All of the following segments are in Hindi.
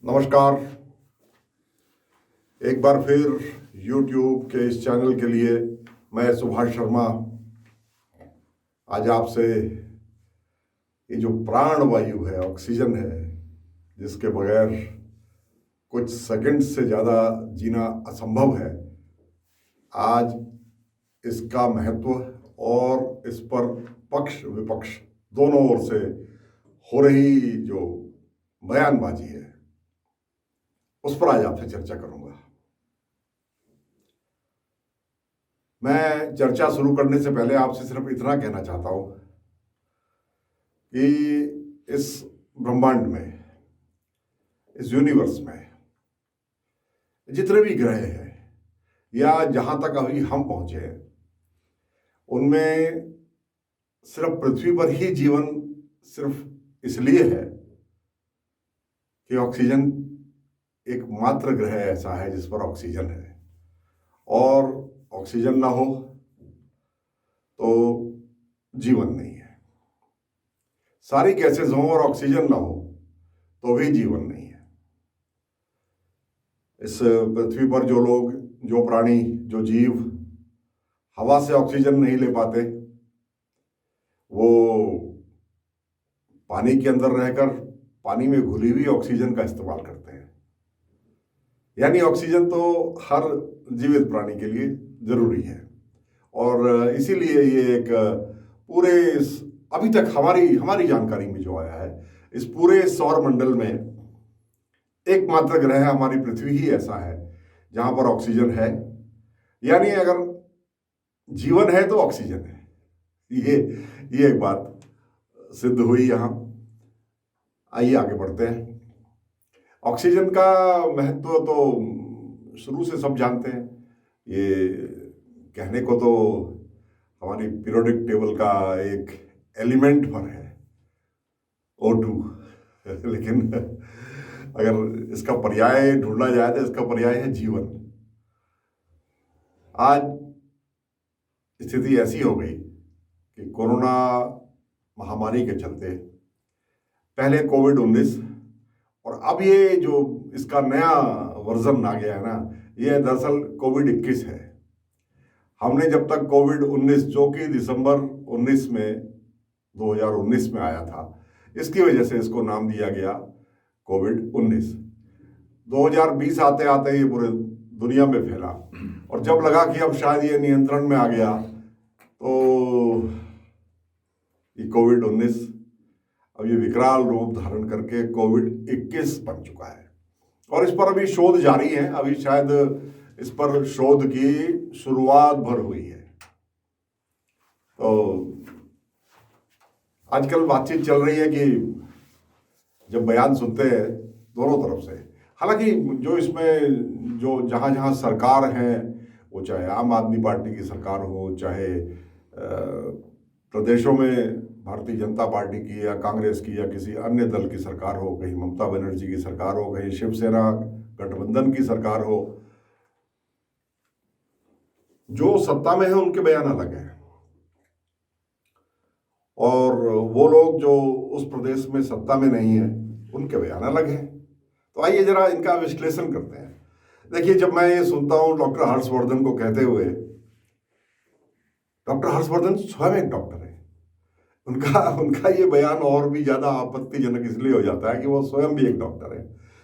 नमस्कार। एक बार फिर YouTube के इस चैनल के लिए मैं सुभाष शर्मा आज आपसे ये जो प्राण वायु है, ऑक्सीजन है, जिसके बगैर कुछ सेकंड से ज़्यादा जीना असंभव है, आज इसका महत्व और इस पर पक्ष विपक्ष दोनों ओर से हो रही जो बयानबाजी है उस पर आज आपसे चर्चा करूंगा। मैं चर्चा शुरू करने से पहले आपसे सिर्फ इतना कहना चाहता हूं कि इस ब्रह्मांड में, इस यूनिवर्स में जितने भी ग्रह हैं या जहां तक अभी हम पहुंचे हैं, उनमें सिर्फ पृथ्वी पर ही जीवन सिर्फ इसलिए है कि ऑक्सीजन एकमात्र ग्रह ऐसा है जिस पर ऑक्सीजन है, और ऑक्सीजन ना हो तो जीवन नहीं है। सारी गैसेज हों और ऑक्सीजन ना हो तो भी जीवन नहीं है। इस पृथ्वी पर जो लोग, जो प्राणी, जो जीव हवा से ऑक्सीजन नहीं ले पाते, वो पानी के अंदर रहकर पानी में घुली हुई ऑक्सीजन का इस्तेमाल करते हैं। यानी ऑक्सीजन तो हर जीवित प्राणी के लिए जरूरी है, और इसीलिए ये एक पूरे अभी तक हमारी जानकारी में जो आया है, इस पूरे सौर मंडल में एकमात्र ग्रह हमारी पृथ्वी ही ऐसा है जहां पर ऑक्सीजन है। यानी अगर जीवन है तो ऑक्सीजन है। ये एक बात सिद्ध हुई यहां। आइए आगे बढ़ते हैं। ऑक्सीजन का महत्व तो शुरू से सब जानते हैं। ये कहने को तो हमारी पीरियोडिक टेबल का एक एलिमेंट पर है, O2, लेकिन अगर इसका पर्याय ढूंढना जाए तो इसका पर्याय है जीवन। आज स्थिति ऐसी हो गई कि कोरोना महामारी के चलते पहले कोविड-19 और अब ये जो इसका नया वर्जन आ गया है ना, ये दरअसल कोविड-21 है। हमने जब तक कोविड-19 जो कि दिसंबर 2019 में आया था, इसकी वजह से इसको नाम दिया गया कोविड-19। 2020 आते आते ये पूरे दुनिया में फैला, और जब लगा कि अब शायद ये नियंत्रण में आ गया तो ये कोविड-19 अब ये विकराल रूप धारण करके कोविड-21 बन चुका है। और इस पर अभी शोध जारी है। अभी शायद इस पर शोध की शुरुआत भर हुई है। तो आजकल बातचीत चल रही है कि जब बयान सुनते हैं दोनों तरफ से, हालांकि जो इसमें जो जहां जहां सरकार है, वो चाहे आम आदमी पार्टी की सरकार हो, चाहे प्रदेशों में भारतीय जनता पार्टी की या कांग्रेस की या किसी अन्य दल की सरकार हो, कहीं ममता बनर्जी की सरकार हो, कहीं शिवसेना गठबंधन की सरकार हो, जो सत्ता में है उनके बयान अलग हैं, और वो लोग जो उस प्रदेश में सत्ता में नहीं है उनके बयान अलग हैं। तो आइए जरा इनका विश्लेषण करते हैं। देखिए, जब मैं ये सुनता हूं डॉक्टर हर्षवर्धन को कहते हुए, डॉक्टर हर्षवर्धन स्वयं एक डॉक्टर है, उनका ये बयान और भी ज्यादा आपत्तिजनक इसलिए हो जाता है कि वो स्वयं भी एक डॉक्टर है।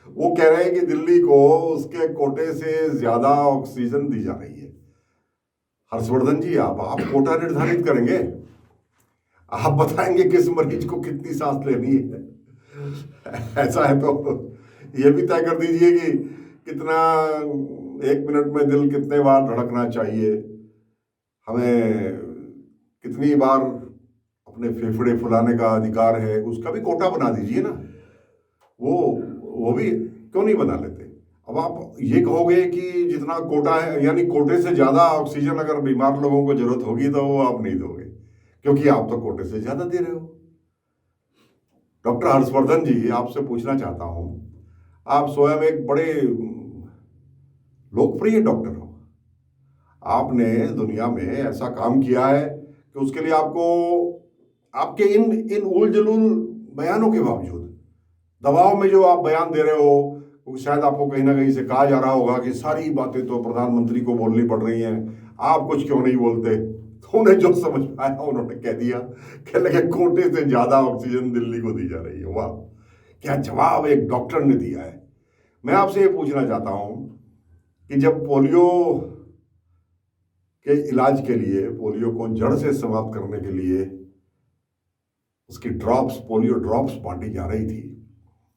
वो कह रहे हैं कि दिल्ली को उसके कोटे से ज्यादा ऑक्सीजन दी जा रही है। हर्षवर्धन जी, आप कोटा निर्धारित करेंगे? आप बताएंगे किस मरीज को कितनी सांस लेनी है? ऐसा है तो ये भी तय कर दीजिए कि कितना, 1 मिनट में दिल कितने बार धड़कना चाहिए, हमें कितनी बार अपने फेफड़े फुलाने का अधिकार है, उसका भी कोटा बना दीजिए ना। वो भी क्यों नहीं बना लेते? अब आप ये कहोगे कि जितना कोटा है, यानी कोटे से ज्यादा ऑक्सीजन अगर बीमार लोगों को जरूरत होगी तो वो आप नहीं दोगे, क्योंकि आप तो कोटे से ज्यादा दे रहे हो। डॉक्टर हर्षवर्धन जी, आपसे पूछना चाहता हूं, आप स्वयं एक बड़े लोकप्रिय डॉक्टर हो, आपने दुनिया में ऐसा काम किया है कि उसके लिए आपको, आपके इन उल जलूल बयानों के बावजूद, दबाव में जो आप बयान दे रहे हो शायद आपको कहीं ना कहीं से कहा जा रहा होगा कि सारी बातें तो प्रधानमंत्री को बोलनी पड़ रही हैं, आप कुछ क्यों नहीं बोलते। तो उन्हें जो समझ में आया उन्होंने कह दिया कि लगे कोटे से ज्यादा ऑक्सीजन दिल्ली को दी जा रही है। वाह, क्या जवाब एक डॉक्टर ने दिया है। मैं आपसे ये पूछना चाहता हूं कि जब पोलियो के इलाज के लिए, पोलियो को जड़ से समाप्त करने के लिए उसकी ड्रॉप्स, पोलियो ड्रॉप्स बांटी जा रही थी,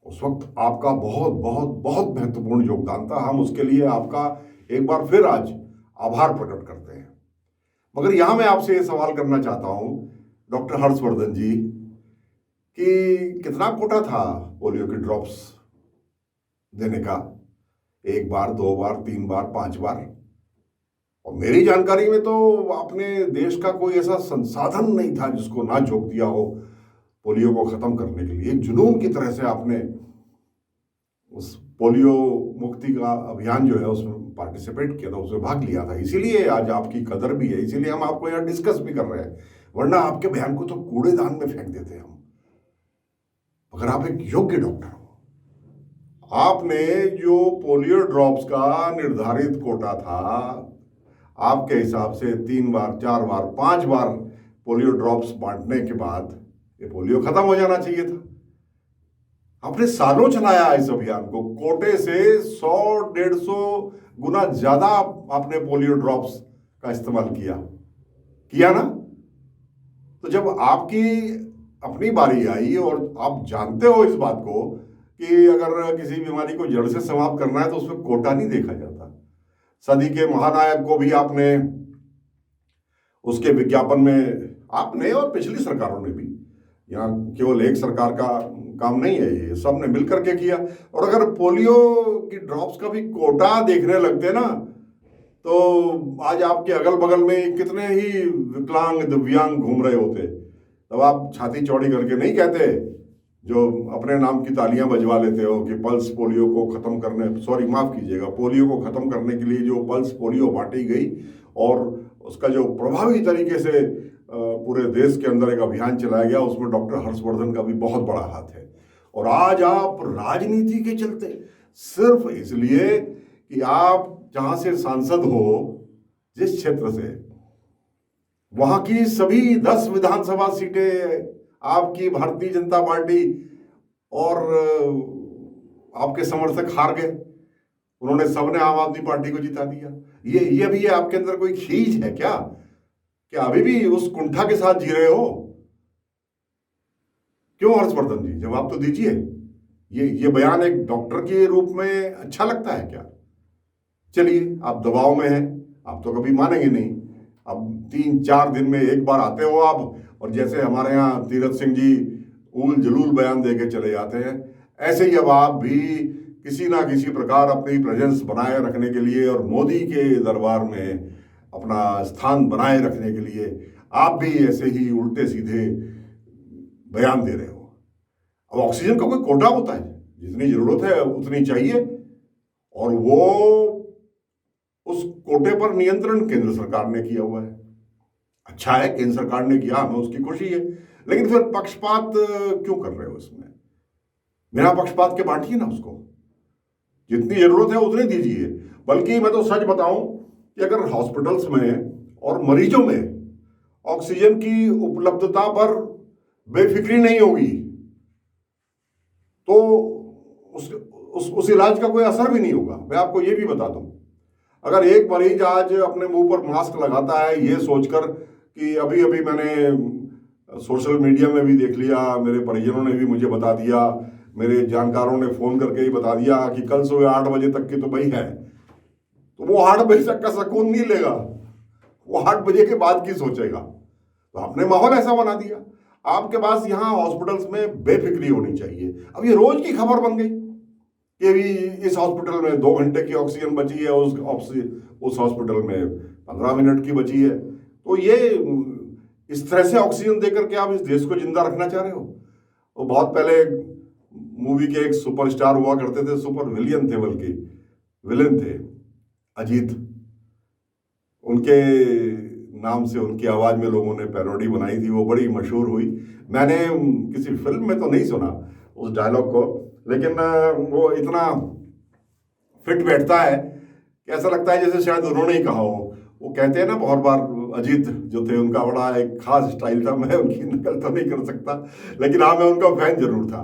उस वक्त आपका बहुत बहुत बहुत महत्वपूर्ण योगदान था। हम उसके लिए आपका एक बार फिर आज आभार प्रकट करते हैं। मगर यहां मैं आपसे ये सवाल करना चाहता हूं डॉक्टर हर्षवर्धन जी कि कितना कोटा था पोलियो की ड्रॉप्स देने का? 1 बार, 2 बार, 3 बार, 5 बार? और मेरी जानकारी में तो अपने देश का कोई ऐसा संसाधन नहीं था जिसको ना झोंक दिया हो पोलियो को खत्म करने के लिए। एक जुनून की तरह से आपने उस पोलियो मुक्ति का अभियान जो है उसमें पार्टिसिपेट किया था, उसमें भाग लिया था। इसीलिए आज आपकी कदर भी है, इसीलिए हम आपको यहाँ डिस्कस भी कर रहे हैं, वरना आपके बयान को तो कूड़ेदान में फेंक देते हम। अगर आप एक योग्य डॉक्टर हो, आपने जो पोलियो ड्रॉप्स का निर्धारित कोटा था, आपके हिसाब से 3 बार, 4 बार, 5 बार पोलियो ड्रॉप्स बांटने के बाद ये पोलियो खत्म हो जाना चाहिए था। आपने सालों चलाया इस अभियान को, कोटे से 100-150 गुना ज्यादा आपने पोलियो ड्रॉप्स का इस्तेमाल किया ना। तो जब आपकी अपनी बारी आई और आप जानते हो इस बात को कि अगर किसी बीमारी को जड़ से समाप्त करना है तो उसमें कोटा नहीं देखा जाता। सदी के महानायक को भी आपने उसके विज्ञापन में, आपने और पिछली सरकारों ने भी, यहाँ केवल एक सरकार का काम नहीं है, ये सब ने मिलकर के किया। और अगर पोलियो की ड्रॉप्स का भी कोटा देखने लगते ना तो आज आपके अगल बगल में कितने ही विकलांग, दिव्यांग घूम रहे होते। तब आप छाती चौड़ी करके नहीं कहते, जो अपने नाम की तालियां बजवा लेते हो कि पल्स पोलियो को खत्म करने, सॉरी माफ कीजिएगा, पोलियो को खत्म करने के लिए जो पल्स पोलियो बांटी गई और उसका जो प्रभावी तरीके से पूरे देश के अंदर एक अभियान चलाया गया, उसमें डॉक्टर हर्षवर्धन का भी बहुत बड़ा हाथ है। और आज आप राजनीति के चलते, सिर्फ इसलिए कि आप जहां से सांसद हो, जिस क्षेत्र से, वहां की सभी 10 विधानसभा सीटें आपकी भारतीय जनता पार्टी और आपके समर्थक हार गए। उन्होंने सबने आम आदमी पार्टी को जिता दिया। ये भी है, आपके अंदर कोई खींच है क्या अभी भी उस कुंठा के साथ जी रहे हो? क्यों हर्षवर्धन जी, जवाब तो दीजिए। ये बयान एक डॉक्टर के रूप में अच्छा लगता है क्या? चलिए, आप दबाव में हैं, आप तो कभी मानेंगे नहीं। अब 3-4 दिन में एक बार आते हो आप, और जैसे हमारे यहाँ तीरथ सिंह जी उल जलूल बयान दे के चले जाते हैं, ऐसे ही अब आप भी किसी ना किसी प्रकार अपनी प्रेजेंस बनाए रखने के लिए और मोदी के दरबार में अपना स्थान बनाए रखने के लिए आप भी ऐसे ही उल्टे सीधे बयान दे रहे हो। अब ऑक्सीजन का कोई कोटा होता है, जितनी जरूरत है उतनी चाहिए, और वो उस कोटे पर नियंत्रण केंद्र सरकार ने किया हुआ है। अच्छा है, केंद्र सरकार ने किया, हमें उसकी खुशी है, लेकिन फिर पक्षपात क्यों कर रहे हो इसमें? बिना पक्षपात के बांटिए ना उसको, जितनी जरूरत है उतनी दीजिए। बल्कि मैं तो सच बताऊं कि अगर हॉस्पिटल्स में और मरीजों में ऑक्सीजन की उपलब्धता पर बेफिक्री नहीं होगी तो उस इलाज का कोई असर भी नहीं होगा। मैं आपको ये भी बता दूं, अगर एक मरीज आज अपने मुंह पर मास्क लगाता है ये सोचकर कि अभी मैंने सोशल मीडिया में भी देख लिया, मेरे परिजनों ने भी मुझे बता दिया, मेरे जानकारों ने फोन करके ही बता दिया कि कल सुबह 8 बजे तक की तो भाई है, तो वो 8 बजे तक का सुकून नहीं लेगा, वो 8 बजे के बाद की सोचेगा। तो आपने माहौल ऐसा बना दिया। आपके पास यहाँ हॉस्पिटल्स में बेफिक्री होनी चाहिए। अब ये रोज की खबर बन गई कि भी इस हॉस्पिटल में 2 घंटे की ऑक्सीजन बची है, उस हॉस्पिटल में 15 मिनट की बची है। तो ये इस तरह से ऑक्सीजन देकर के आप इस देश को जिंदा रखना चाह रहे हो? वो बहुत पहले मूवी के एक सुपरस्टार हुआ करते थे, सुपर विलियन थे, बल्कि विलेन थे, अजीत। उनके नाम से, उनकी आवाज में लोगों ने पैरोडी बनाई थी, वो बड़ी मशहूर हुई। मैंने किसी फिल्म में तो नहीं सुना उस डायलॉग को, लेकिन वो इतना फिट बैठता है कि ऐसा लगता है जैसे शायद उन्होंने ही कहा हो। वो कहते हैं ना बहुत बार, अजीत जो थे उनका बड़ा एक खास स्टाइल था, मैं उनकी नकल तो नहीं कर सकता, लेकिन हाँ मैं उनका फैन जरूर था।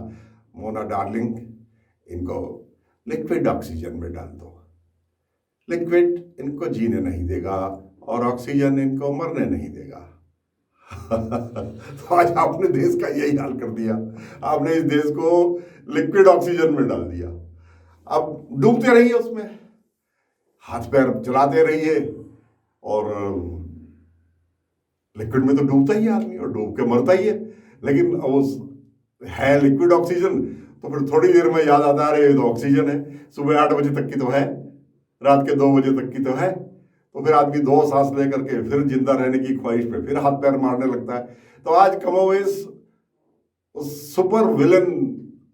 मोना डार्लिंग, इनको लिक्विड ऑक्सीजन में डाल दो, लिक्विड इनको जीने नहीं देगा और ऑक्सीजन इनको मरने नहीं देगा। तो आज आपने देश का यही हाल कर दिया, आपने इस देश को लिक्विड ऑक्सीजन में डाल दिया। अब डूबते रहिए उसमें, हाथ पैर चलाते रहिए, और लिक्विड में तो डूबता ही है आदमी और डूब के मरता ही है। लेकिन उस है लिक्विड ऑक्सीजन, तो फिर थोड़ी देर में याद आता है, अरे ये तो ऑक्सीजन है, सुबह 8 बजे तक की तो है, रात के 2 बजे तक की तो है। तो फिर आदमी 2 सांस लेकर के फिर जिंदा रहने की ख्वाहिश पे फिर हाथ पैर मारने लगता है। तो आज कमोवेश उस सुपर विलन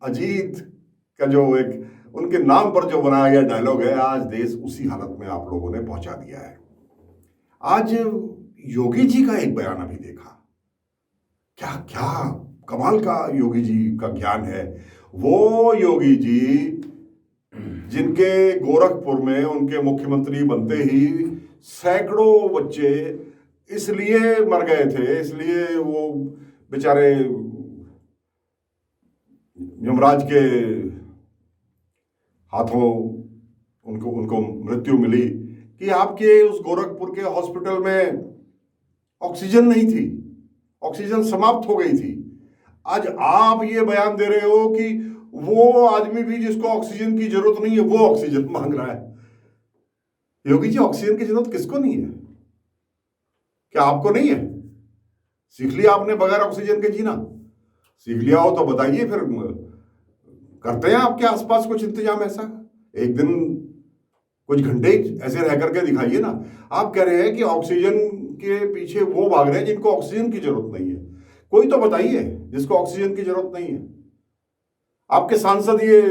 अजीत का जो एक उनके नाम पर जो बनाया गया डायलॉग है, आज देश उसी हालत में आप लोगों ने पहुंचा दिया है। आज योगी जी का एक बयान अभी देखा, क्या क्या कमाल का योगी जी का ज्ञान है। वो योगी जी जिनके गोरखपुर में उनके मुख्यमंत्री बनते ही सैकड़ों बच्चे इसलिए मर गए थे, इसलिए वो बेचारे यमराज के हाथों उनको उनको मृत्यु मिली कि आपके उस गोरखपुर के हॉस्पिटल में ऑक्सीजन नहीं थी, ऑक्सीजन समाप्त हो गई थी। आज आप ये बयान दे रहे हो कि वो आदमी भी जिसको ऑक्सीजन की जरूरत नहीं है वो ऑक्सीजन मांग रहा है। योगी जी, ऑक्सीजन की जरूरत किसको नहीं है? क्या आपको नहीं है? सीख लिया आपने बगैर ऑक्सीजन के जीना? सीख लिया हो तो बताइए, फिर करते हैं आपके आसपास कुछ इंतजाम ऐसा। एक दिन कुछ घंटे ऐसे रह करके दिखाइए ना। आप कह रहे हैं कि ऑक्सीजन के पीछे वो भाग रहे हैं जिनको ऑक्सीजन की जरूरत नहीं है। कोई तो बताइए जिसको ऑक्सीजन की जरूरत नहीं है। आपके सांसद, ये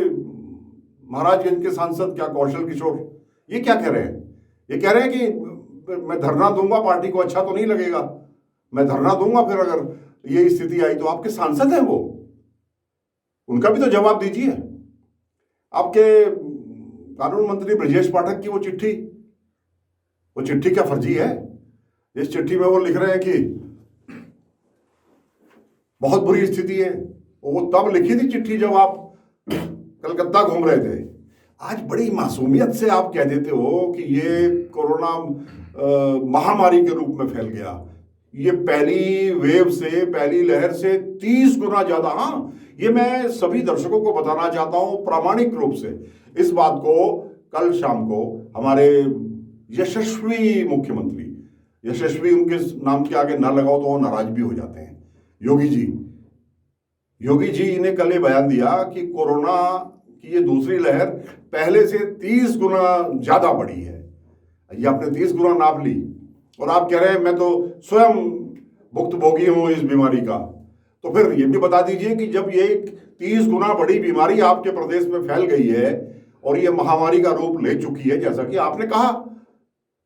महाराजगंज के सांसद क्या कौशल किशोर, ये क्या कह रहे हैं? ये कह रहे हैं कि मैं धरना दूंगा, पार्टी को अच्छा तो नहीं लगेगा, मैं धरना दूंगा, फिर अगर ये स्थिति आई तो। आपके सांसद हैं वो, उनका भी तो जवाब दीजिए। आपके कानून मंत्री ब्रजेश पाठक की वो चिट्ठी क्या फर्जी है? इस चिट्ठी में वो लिख रहे हैं कि बहुत बुरी स्थिति है। वो तब लिखी थी चिट्ठी जब आप कलकत्ता घूम रहे थे। आज बड़ी मासूमियत से आप कह देते हो कि ये कोरोना महामारी के रूप में फैल गया। ये पहली वेव से, पहली लहर से 30 गुना ज्यादा। हाँ, ये मैं सभी दर्शकों को बताना चाहता हूं प्रामाणिक रूप से। इस बात को कल शाम को हमारे यशस्वी मुख्यमंत्री, यशस्वी उनके नाम के आगे ना लगाओ तो वो नाराज भी हो जाते हैं, योगी जी ने कल ये बयान दिया कि कोरोना की ये दूसरी लहर पहले से 30 गुना ज्यादा बढ़ी है। ये आपने 30 गुना नाप ली और आप कह रहे हैं मैं तो स्वयं भुक्तभोगी हूं इस बीमारी का। तो फिर ये भी बता दीजिए कि जब ये 30 गुना बड़ी बीमारी आपके प्रदेश में फैल गई है और ये महामारी का रूप ले चुकी है जैसा कि आपने कहा,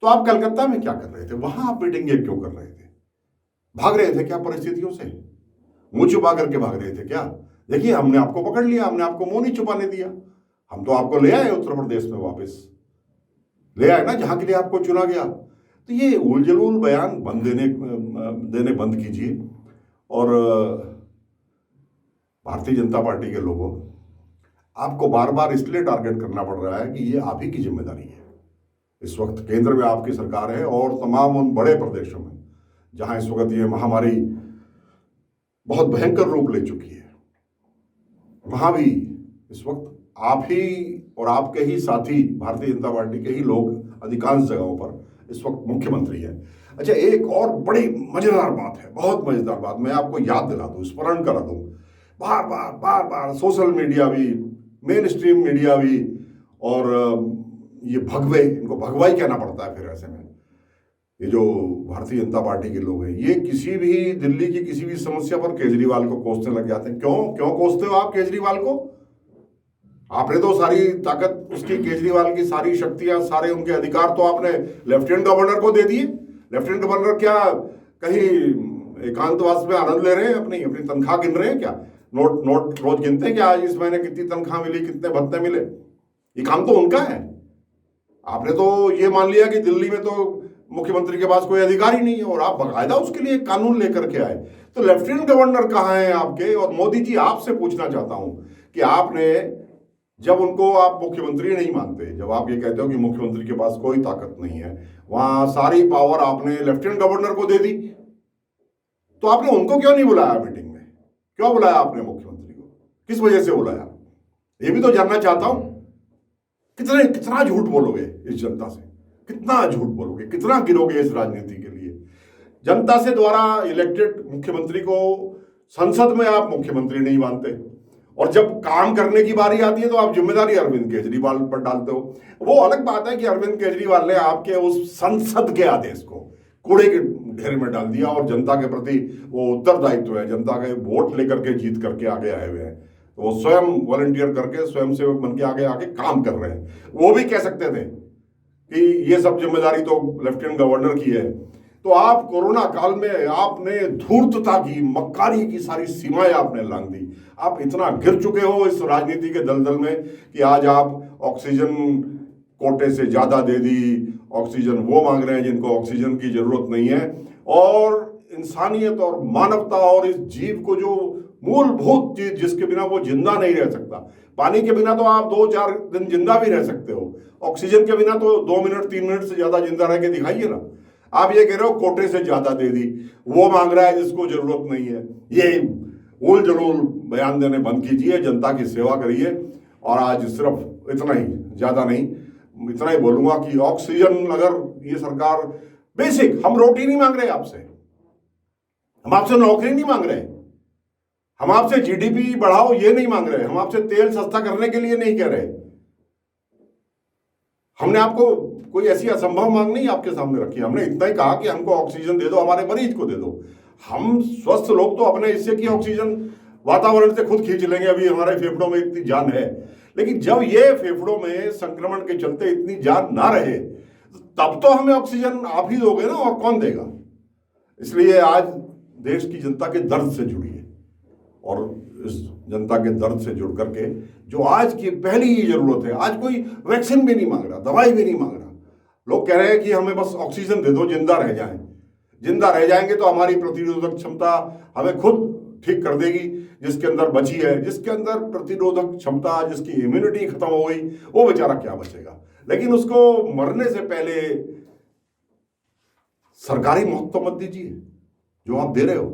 तो आप कलकत्ता में क्या कर रहे थे? वहां आप मीटिंगें क्यों कर रहे थे? भाग रहे थे क्या परिस्थितियों से? मुंह छुपा करके भाग रहे थे क्या? देखिए, हमने आपको पकड़ लिया, हमने आपको मुंह नहीं छुपाने दिया। हम तो आपको ले आए उत्तर प्रदेश में, वापस ले आए ना जहां के लिए आपको चुना गया। तो ये उलझुल बयान देने बंद कीजिए। और भारतीय जनता पार्टी के लोगों, आपको बार बार इसलिए टारगेट करना पड़ रहा है कि ये आप ही की जिम्मेदारी है। इस वक्त केंद्र में आपकी सरकार है और तमाम उन बड़े प्रदेशों में जहां इस वक्त ये महामारी बहुत भयंकर रूप ले चुकी है, वहां भी इस वक्त आप ही और आपके ही साथी भारतीय जनता पार्टी के ही लोग अधिकांश जगहों पर इस वक्त मुख्यमंत्री है। अच्छा, एक और बड़ी मजेदार बात है, बहुत मजेदार बात, मैं आपको याद दिला दूं, स्मरण करा दूं। बार बार सोशल मीडिया भी, मेन स्ट्रीम मीडिया भी, और ये भगवे, इनको भगवाई कहना पड़ता है फिर ऐसे में, ये जो भारतीय जनता पार्टी के लोग हैं, ये किसी भी दिल्ली की किसी भी समस्या पर केजरीवाल को कोसने लग जाते हैं। क्यों कोसते हो आप केजरीवाल को? आपने तो सारी ताकत उसकी, केजरीवाल की सारी शक्तियां, सारे उनके अधिकार तो आपने लेफ्टिनेंट गवर्नर को दे दिए। लेफ्टिनेंट गवर्नर क्या कहीं एकांतवास में आनंद ले रहे हैं? अपनी तनख्वाह गिन रहे हैं क्या? नोट रोज गिनते हैं कि आज इस महीने कितनी तनख्वाह मिली, कितने भत्ते मिले? ये काम तो उनका है। आपने तो ये मान लिया कि दिल्ली में तो मुख्यमंत्री के पास कोई अधिकार ही नहीं है और आप बाकायदा उसके लिए एक कानून लेकर के आए। तो लेफ्टिनेंट गवर्नर कहाँ हैं आपके? और मोदी जी, आपसे पूछना चाहता हूं कि आपने जब उनको आप मुख्यमंत्री नहीं मानते, जब आप ये कहते हो कि मुख्यमंत्री के पास कोई ताकत नहीं है, वहां सारी पावर आपने लेफ्टिनेंट गवर्नर को दे दी, तो आपने उनको क्यों नहीं बुलाया मीटिंग में? क्यों बुलाया आपने मुख्यमंत्री को? किस वजह से बुलाया? ये भी तो जानना चाहता हूं। कितना झूठ बोलोगे इस जनता से? कितना झूठ बोलोगे? कितना गिरोगे इस राजनीति के लिए? जनता से द्वारा इलेक्टेड मुख्यमंत्री को संसद में आप मुख्यमंत्री नहीं मानते, और जब काम करने की बारी आती है तो आप जिम्मेदारी अरविंद केजरीवाल पर डालते हो। वो अलग बात है कि अरविंद केजरीवाल ने आपके उस संसद के आदेश को कूड़े के ढेर में डाल दिया, और जनता के प्रति वो उत्तरदायित्व है, जनता के वोट लेकर के जीत करके आगे आए हुए हैं, तो वो स्वयं वॉलंटियर करके स्वयं सेवक बन के आगे काम कर रहे हैं। वो भी कह सकते थे कि ये सब जिम्मेदारी तो लेफ्टिनेंट गवर्नर की है। तो आप कोरोना काल में आपने धूर्तता की, मक्कारी की सारी सीमाएं आपने लांघ दी। आप इतना गिर चुके हो इस राजनीति के दलदल में कि आज आप ऑक्सीजन कोटे से ज्यादा दे दी, ऑक्सीजन वो मांग रहे हैं जिनको ऑक्सीजन की जरूरत नहीं है, और इंसानियत और मानवता और इस जीव को जो मूलभूत चीज जिसके बिना वो जिंदा नहीं रह सकता। पानी के बिना तो आप 2-4 दिन जिंदा भी रह सकते हो, ऑक्सीजन के बिना तो 2 मिनट 3 मिनट से ज्यादा जिंदा रह के दिखाइए ना। आप ये कह रहे हो कोटे से ज्यादा दे दी, वो मांग रहा है जिसको जरूरत नहीं है। ये उल जलूल बयान देने बंद कीजिए, जनता की सेवा करिए। और आज सिर्फ इतना ही, ज्यादा नहीं, इतना ही बोलूंगा कि ऑक्सीजन अगर ये सरकार बेसिक, हम रोटी नहीं मांग रहे आपसे, हम आपसे नौकरी नहीं मांग रहे, हम आपसे जीडीपी बढ़ाओ ये नहीं मांग रहे, हम आपसे तेल सस्ता करने के लिए नहीं कह रहे। हमने आपको कोई ऐसी असंभव मांग नहीं आपके सामने रखी। हमने इतना ही कहा कि हमको ऑक्सीजन दे दो, हमारे मरीज को दे दो। हम स्वस्थ लोग तो अपने हिस्से की ऑक्सीजन वातावरण से खुद खींच लेंगे, अभी हमारे फेफड़ों में इतनी जान है। लेकिन जब ये फेफड़ों में संक्रमण के चलते इतनी जान ना रहे, तब तो हमें ऑक्सीजन आप ही दोगे ना, और कौन देगा? इसलिए आज देश की जनता के दर्द से जुड़िए, और इस जनता के दर्द से जुड़ करके जो आज की पहली ही जरूरत है, आज कोई वैक्सीन भी नहीं मांग रहा, दवाई भी नहीं मांग रहा। लोग कह रहे हैं कि हमें बस ऑक्सीजन दे दो, जिंदा रह जाएं। जिंदा रह जाएंगे तो हमारी प्रतिरोधक क्षमता हमें खुद ठीक कर देगी। जिसके अंदर बची है, जिसके अंदर प्रतिरोधक क्षमता, जिसकी इम्यूनिटी खत्म हो गई, वो बेचारा क्या बचेगा? लेकिन उसको मरने से पहले सरकारी मौत तो मत दीजिए जो आप दे रहे हो।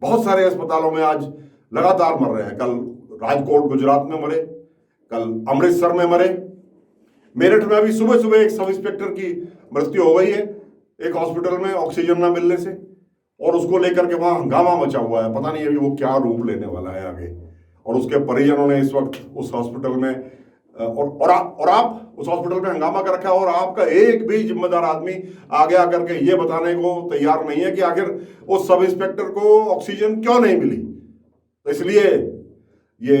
बहुत सारे अस्पतालों में आज लगातार मर रहे हैं। कल राजकोट गुजरात में मरे, कल अमृतसर में मरे, मेरठ में अभी सुबह सुबह एक सब इंस्पेक्टर की मृत्यु हो गई है एक हॉस्पिटल में ऑक्सीजन ना मिलने से, और उसको लेकर के वहां हंगामा मचा हुआ है। पता नहीं अभी वो क्या रूप लेने वाला है आगे। और उसके परिजनों ने इस वक्त उस हॉस्पिटल में आप उस हॉस्पिटल में हंगामा कर रखा है, और आपका एक भी जिम्मेदार आदमी आगे आकर के ये बताने को तैयार नहीं है कि आखिर उस सब इंस्पेक्टर को ऑक्सीजन क्यों नहीं मिली। तो इसलिए ये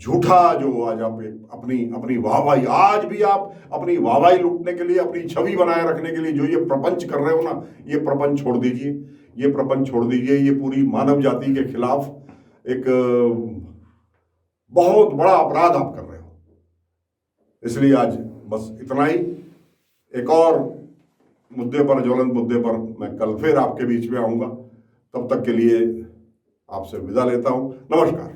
झूठा जो आज आप अपनी वाहवाही, आज भी आप अपनी वाहवाही लूटने के लिए, अपनी छवि बनाए रखने के लिए जो ये प्रपंच कर रहे हो ना, ये प्रपंच छोड़ दीजिए। ये प्रपंच छोड़ दीजिए। ये पूरी मानव जाति के खिलाफ एक बहुत बड़ा अपराध आप कर रहे हो। इसलिए आज बस इतना ही। एक और मुद्दे पर, ज्वलंत मुद्दे पर मैं कल फिर आपके बीच में आऊंगा। तब तक के लिए आपसे विदा लेता हूं। नमस्कार।